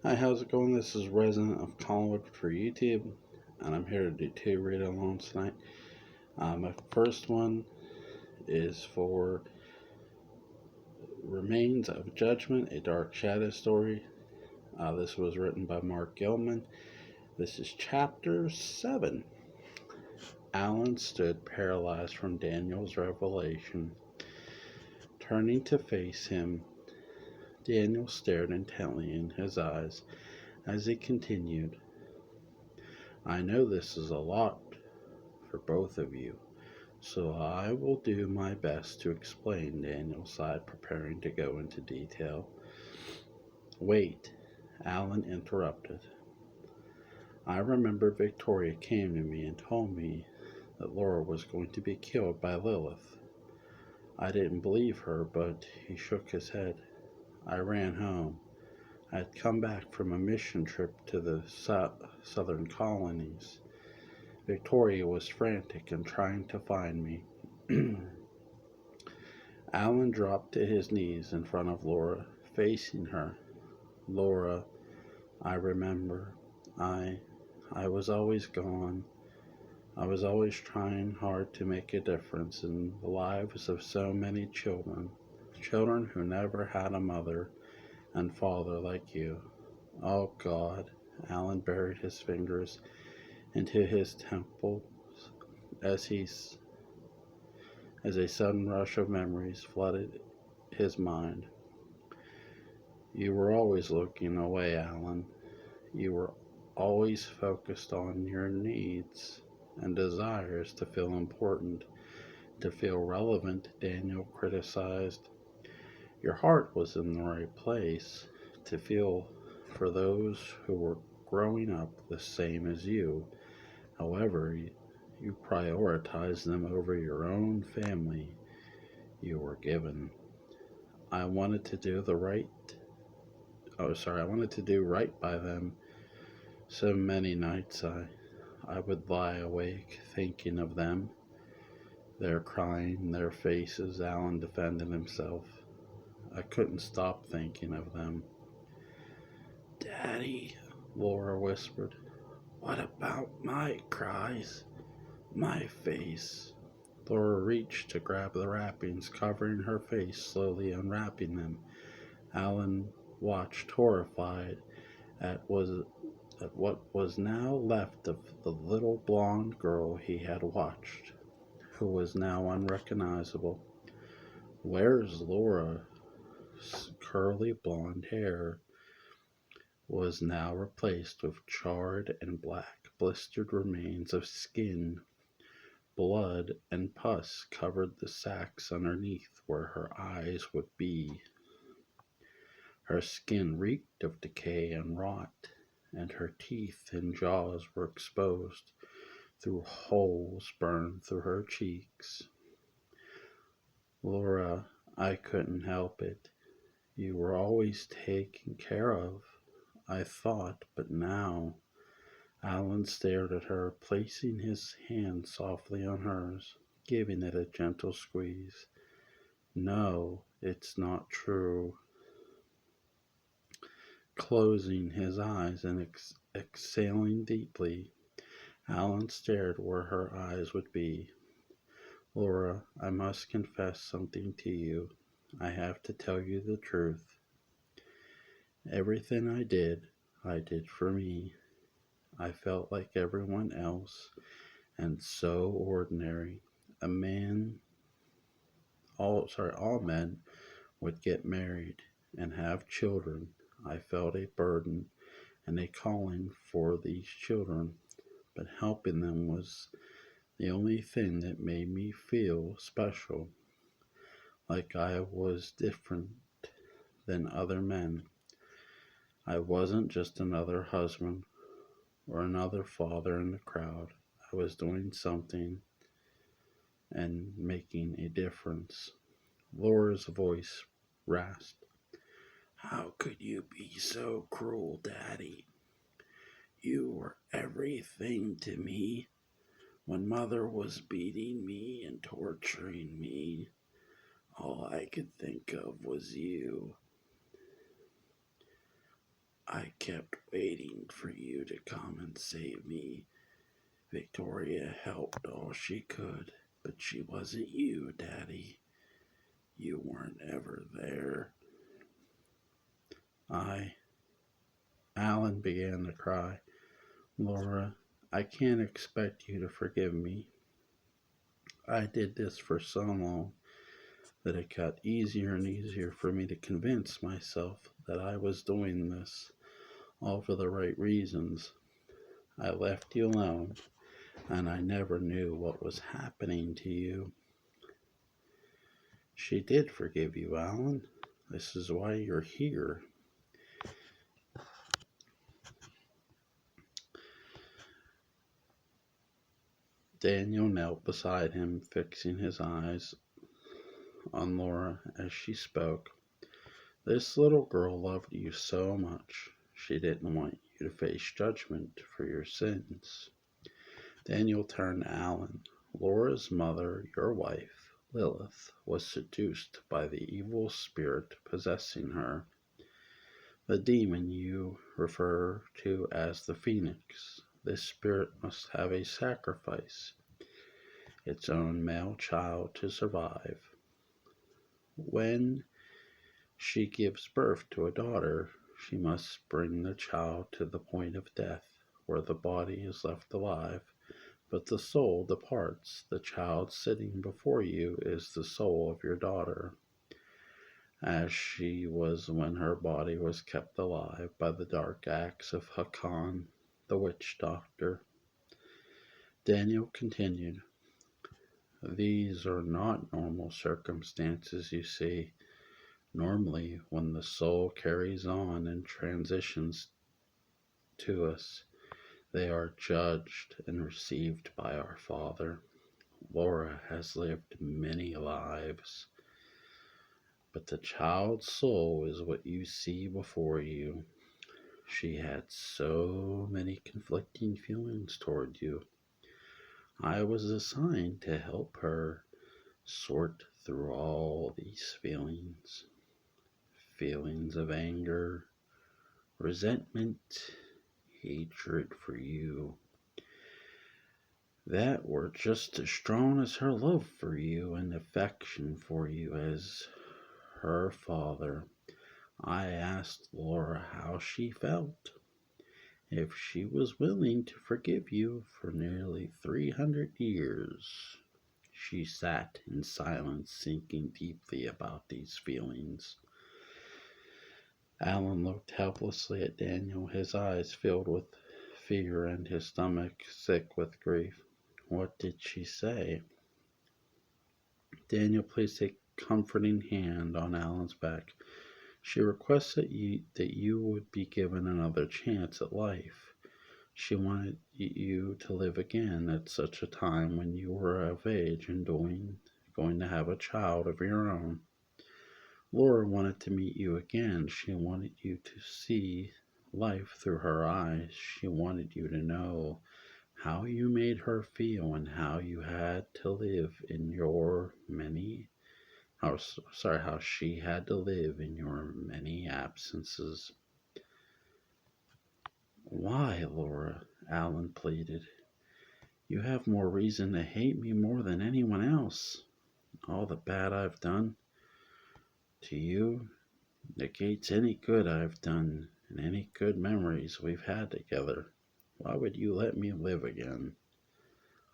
Hi, how's it going? This is Resident of Collinwood for YouTube, and I'm here to do two read alongs tonight. My first one is for Remains of Judgment, a Dark Shadow story. This was written by Mark Gilman. This is chapter 7. Alan stood paralyzed from Daniel's revelation. Turning to face him, Daniel stared intently in his eyes as he continued. I know this is a lot for both of you, so I will do my best to explain, Daniel sighed, preparing to go into detail. Wait, Alan interrupted. I remember Victoria came to me and told me that Laura was going to be killed by Lilith. I didn't believe her, but he shook his head. I ran home. I had come back from a mission trip to the southern colonies. Victoria was frantic and trying to find me. Alan dropped to his knees in front of Laura, facing her. Laura, I remember. I I was always gone. I was always trying hard to make a difference in the lives of so many children. Children who never had a mother and father like you. Oh God. Alan buried his fingers into his temples as as a sudden rush of memories flooded his mind. You were always looking away, Alan. You were always focused on your needs and desires to feel important, to feel relevant, Daniel criticized. Your heart was in the right place to feel for those who were growing up the same as you. However, you prioritized them over your own family you were given. I wanted to do the right I wanted to do right by them. So many nights I would lie awake thinking of them, their crying, their faces. Alan defended himself. I couldn't stop thinking of them. Daddy, Laura whispered. What about my cries? My face? Laura reached to grab the wrappings covering her face, slowly unwrapping them. Alan watched horrified at what was now left of the little blonde girl he had watched, who was now unrecognizable. Where's Laura's curly blonde hair was now replaced with charred and black, blistered remains of skin. Blood and pus covered the sacks underneath where her eyes would be. Her skin reeked of decay and rot, and her teeth and jaws were exposed through holes burned through her cheeks. Laura, I couldn't help it. You were always taken care of, I thought, but now. Alan stared at her, placing his hand softly on hers, giving it a gentle squeeze. No, it's not true. Closing his eyes and exhaling deeply, Alan stared where her eyes would be. Laura, I must confess something to you. I have to tell you the truth. Everything I did for me. I felt like everyone else and so ordinary. A man, all men would get married and have children. I felt a burden and a calling for these children, but helping them was the only thing that made me feel special, like I was different than other men. I wasn't just another husband or another father in the crowd. I was doing something and making a difference. Laura's voice rasped. How could you be so cruel, Daddy? You were everything to me. When Mother was beating me and torturing me, all I could think of was you. I kept waiting for you to come and save me. Victoria helped all she could, but she wasn't you, Daddy. You weren't ever there. Alan began to cry. Laura, I can't expect you to forgive me. I did this for so long that it got easier and easier for me to convince myself that I was doing this all for the right reasons. I left you alone, and I never knew what was happening to you. She did forgive you, Alan. This is why you're here. Daniel knelt beside him, fixing his eyes on Laura as she spoke. This little girl loved you so much. She didn't want you to face judgment for your sins. Daniel turned to Alan. Laura's mother, your wife, Lilith, was seduced by the evil spirit possessing her. The demon you refer to as the Phoenix. This spirit must have a sacrifice, its own male child to survive. When she gives birth to a daughter, she must bring the child to the point of death, where the body is left alive, but the soul departs. The child sitting before you is the soul of your daughter, as she was when her body was kept alive by the dark acts of Hakan, the witch doctor. Daniel continued, These are not normal circumstances, you see. Normally, when the soul carries on and transitions to us, they are judged and received by our Father. Laura has lived many lives, but the child's soul is what you see before you. She had so many conflicting feelings toward you. I was assigned to help her sort through all these feelings. Feelings of anger, resentment, hatred for you, that were just as strong as her love for you and affection for you as her father. I asked Laura how she felt, if she was willing to forgive you for nearly 300 years. She sat in silence, thinking deeply about these feelings. Alan looked helplessly at Daniel, his eyes filled with fear and his stomach sick with grief. What did she say? Daniel placed a comforting hand on Alan's back. She requests that you would be given another chance at life. She wanted you to live again at such a time when you were of age and going to have a child of your own. Laura wanted to meet you again. She wanted you to see life through her eyes. She wanted you to know how you made her feel and how you had to live in your many how she had to live in your many absences. Why, Laura? Alan pleaded. You have more reason to hate me more than anyone else. All the bad I've done to you negates any good I've done and any good memories we've had together. Why would you let me live again?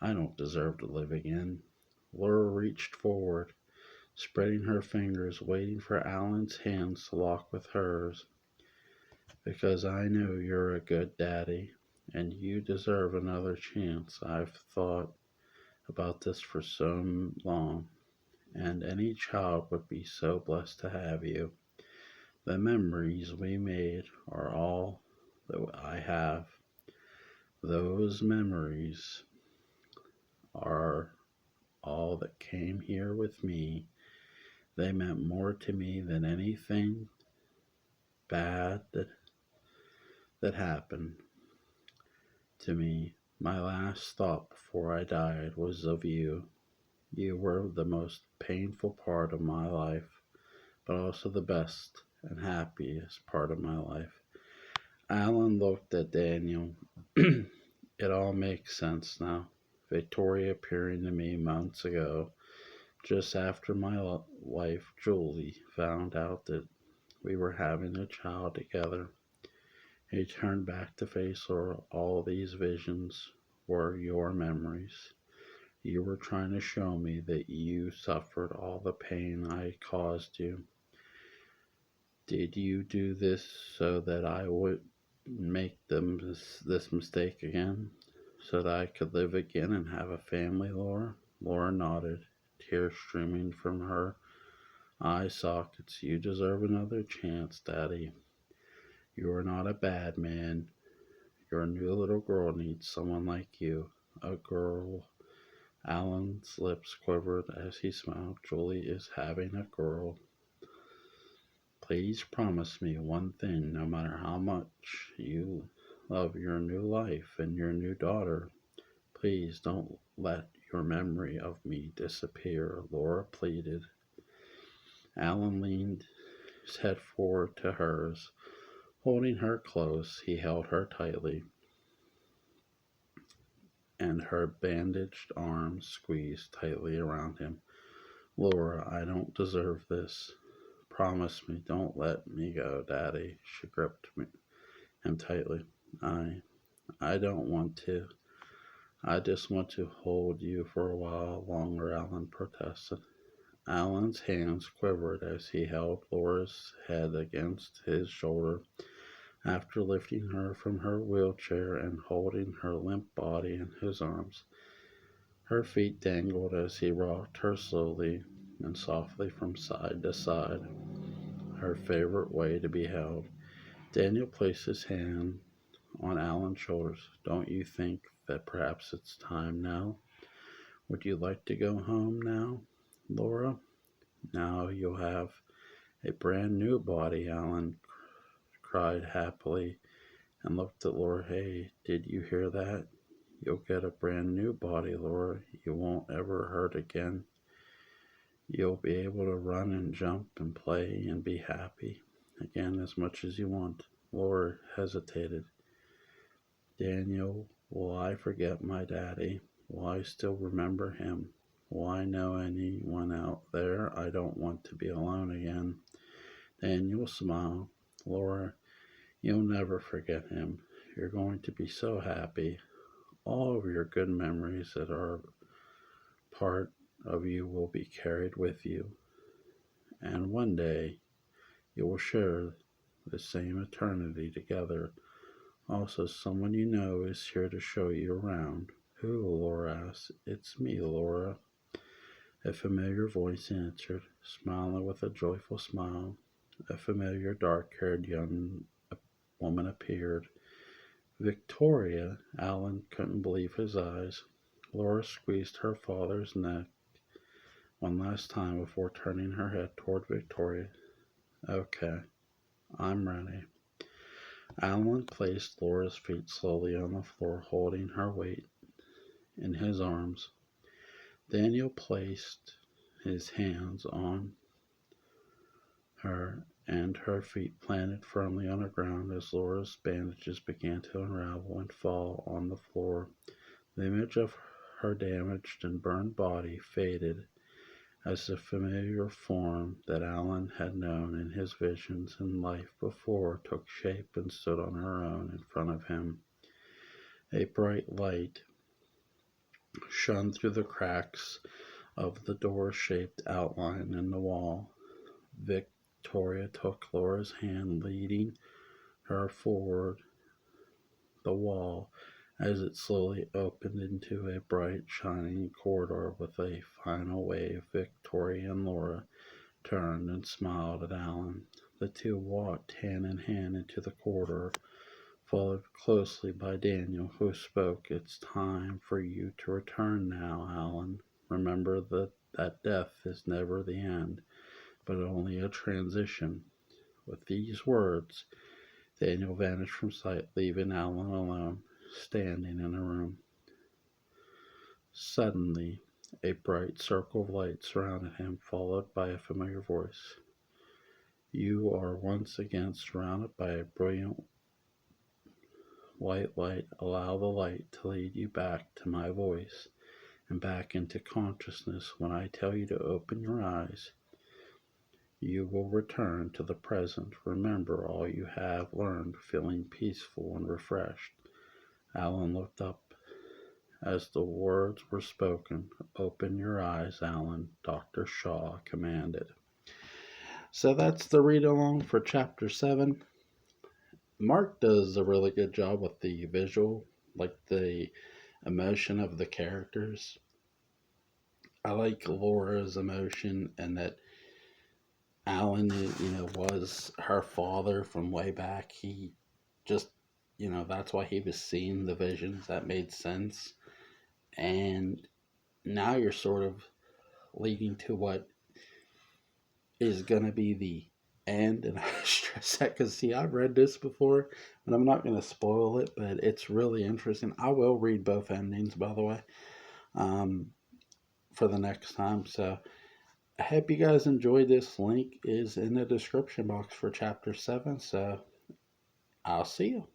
I don't deserve to live again. Laura reached forward, spreading her fingers, waiting for Alan's hands to lock with hers. Because I know you're a good daddy, and you deserve another chance. I've thought about this for so long, and any child would be so blessed to have you. The memories we made are all that I have. Those memories are all that came here with me. They meant more to me than anything bad that happened to me. My last thought before I died was of you. You were the most painful part of my life, but also the best and happiest part of my life. Alan looked at Daniel. It all makes sense now. Victoria appearing to me months ago, just after my wife Julie found out that we were having a child together. He turned back to face her. All these visions were your memories. You were trying to show me that you suffered all the pain I caused you. Did you do this so that I would make this mistake again? So that I could live again and have a family, Laura? Laura nodded, tears streaming from her eye sockets. You deserve another chance, Daddy. You are not a bad man. Your new little girl needs someone like you. A girl. Alan's lips quivered as he smiled. Julie is having a girl. Please promise me one thing, no matter how much you love your new life and your new daughter. Please don't let your memory of me disappear, Laura pleaded. Alan leaned his head forward to hers. Holding her close, he held her tightly, and her bandaged arms squeezed tightly around him. Laura, I don't deserve this. Promise me, don't let me go, Daddy. She gripped him tightly. I don't want to. I just want to hold you for a while longer, Alan protested. Alan's hands quivered as he held Laura's head against his shoulder. After lifting her from her wheelchair and holding her limp body in his arms, her feet dangled as he rocked her slowly and softly from side to side, her favorite way to be held. Daniel placed his hand on Alan's shoulders. Don't you think that perhaps it's time now? Would you like to go home now, Laura? Now you'll have a brand new body, Alan cried happily and looked at Laura. Hey, did you hear that? You'll get a brand new body, Laura. You won't ever hurt again. You'll be able to run and jump and play and be happy again as much as you want. Laura hesitated. Daniel, will I forget my daddy? Will I still remember him? Will I know anyone out there? I don't want to be alone again. Daniel smiled. Laura, you'll never forget him. You're going to be so happy. All of your good memories that are part of you will be carried with you. And one day you will share the same eternity together. Also, someone you know is here to show you around. Who? Laura asked. It's me, Laura. A familiar voice answered, smiling with a joyful smile. A familiar dark-haired young woman appeared. Victoria! Alan couldn't believe his eyes. Laura squeezed her father's neck one last time before turning her head toward Victoria. Okay, I'm ready. Alan placed Laura's feet slowly on the floor, holding her weight in his arms. Daniel placed his hands on her and her feet planted firmly on the ground as Laura's bandages began to unravel and fall on the floor. The image of her damaged and burned body faded as the familiar form that Alan had known in his visions in life before took shape and stood on her own in front of him. A bright light shone through the cracks of the door-shaped outline in the wall. Victoria took Laura's hand, leading her forward the wall as it slowly opened into a bright, shining corridor. With a final wave, Victoria and Laura turned and smiled at Alan. The two walked hand in hand into the corridor, followed closely by Daniel, who spoke. It's time for you to return now, Alan. Remember that death is never the end, but only a transition. With these words, Daniel vanished from sight, leaving Alan alone, standing in a room. Suddenly, a bright circle of light surrounded him, followed by a familiar voice. You are once again surrounded by a brilliant white light, allow the light to lead you back to my voice and back into consciousness. When I tell you to open your eyes, you will return to the present. Remember all you have learned, feeling peaceful and refreshed. Alan looked up as the words were spoken. Open your eyes, Alan, Dr. Shaw commanded. So that's the read along for chapter 7. Mark does a really good job with the visual, like the emotion of the characters. I like Laura's emotion, and that Alan, was her father from way back. He just, that's why he was seeing the visions. That made sense. And now you're sort of leading to what is going to be the end. And I stress that because, see, I've read this before, and I'm not going to spoil it, but it's really interesting. I will read both endings, by the way, for the next time. So I hope you guys enjoyed this. Link is in the description box for chapter 7. So I'll see you.